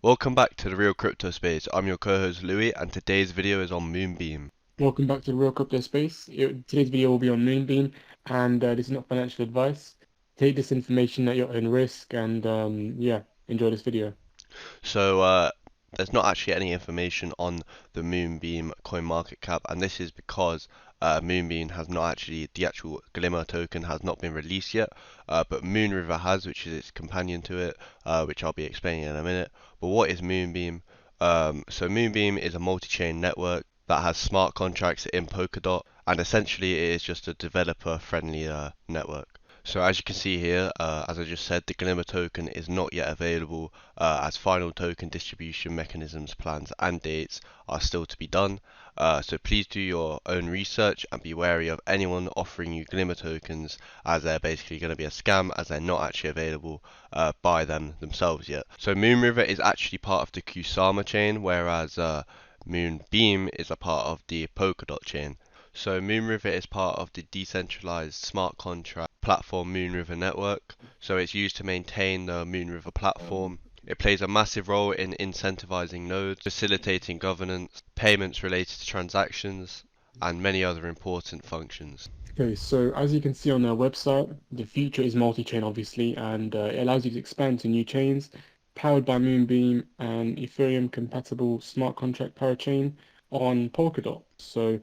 Welcome back to the Real Crypto Space. I'm your co-host Louis, and today's video is on Moonbeam. Welcome back to the Real Crypto Space. Today's video will be on Moonbeam, and this is not financial advice. Take this information at your own risk, and yeah, enjoy this video. So there's not actually any information on the Moonbeam Coinmarketcap, and this is because Moonbeam has not actually, the actual Glimmer token has not been released yet, but Moonriver has, which is its companion to it, which I'll be explaining in a minute. But what is Moonbeam? So Moonbeam is a multi-chain network that has smart contracts in Polkadot, and essentially it is just a developer-friendly network. So as you can see here, as I just said, the Glimmer token is not yet available as final token distribution mechanisms, plans and dates are still to be done. So please do your own research and be wary of anyone offering you Glimmer tokens, as they're basically going to be a scam, as they're not actually available by them themselves yet. So Moonriver is actually part of the Kusama chain, whereas Moonbeam is a part of the Polkadot chain. So Moonriver is part of the decentralized smart contract platform Moonriver network. So it's used to maintain the Moonriver platform. It plays a massive role in incentivizing nodes, facilitating governance, payments related to transactions, and many other important functions. Okay, so as you can see on their website, the future is multi-chain, obviously, and it allows you to expand to new chains powered by Moonbeam and Ethereum compatible smart contract parachain on Polkadot. So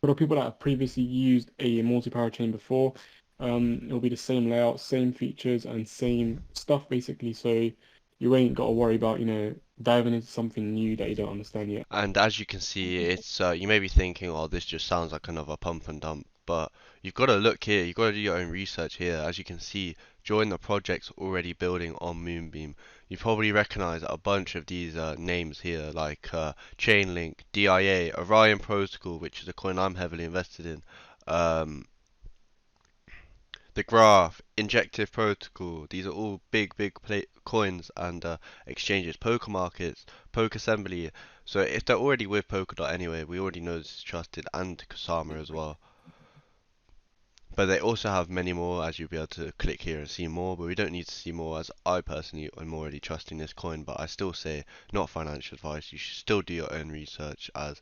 for the people that have previously used a multi-parachain before, it'll be the same layout, same features, and same stuff basically. So you ain't got to worry about, diving into something new that you don't understand yet. And as you can see, it's you may be thinking, "Oh, this just sounds like another pump and dump." But you've got to look here. You've got to do your own research here. As you can see, join the projects already building on Moonbeam. You probably recognize a bunch of these names here, like Chainlink, DIA, Orion Protocol, which is a coin I'm heavily invested in. Um, the Graph, Injective Protocol. These are all big coins and exchanges. Poker Markets, Poker Assembly. So if they're already with Polkadot anyway, we already know this is trusted, and Kusama as well. But they also have many more, as you'll be able to click here and see more, but we don't need to see more, as I personally am already trusting this coin. But I still say, not financial advice, you should still do your own research, as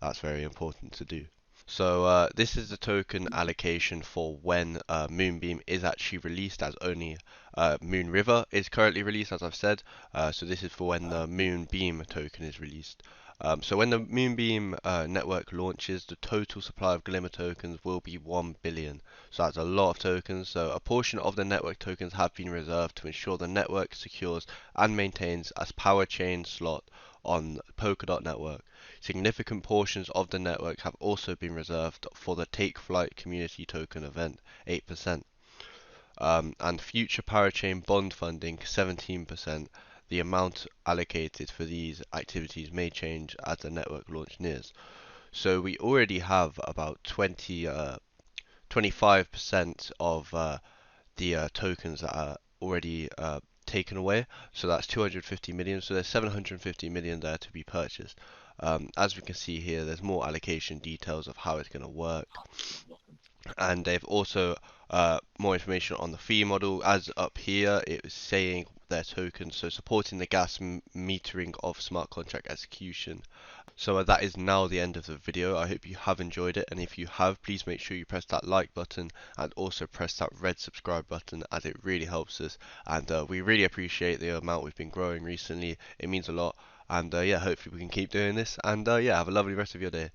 that's very important to do. So this is the token allocation for when Moonbeam is actually released, as only Moonriver is currently released, as I've said. So this is for when the Moonbeam token is released. So when the Moonbeam network launches, the total supply of Glimmer tokens will be 1 billion. So that's a lot of tokens. So a portion of the network tokens have been reserved to ensure the network secures and maintains as power chain slot on Polkadot network. Significant portions of the network have also been reserved for the Take Flight community token event, 8%, and future parachain bond funding, 17%. The amount allocated for these activities may change as the network launch nears. So we already have about 25% of the tokens that are already taken away. So that's 250 million. So there's 750 million there to be purchased. As we can see here, there's more allocation details of how it's going to work, and they've also more information on the fee model. As up here, it was saying their tokens, so supporting the gas metering of smart contract execution. So that is now the end of the video. I hope you have enjoyed it, and if you have, please make sure you press that like button and also press that red subscribe button, as it really helps us, and we really appreciate the amount we've been growing recently. It means a lot, and yeah, hopefully we can keep doing this, and yeah, have a lovely rest of your day.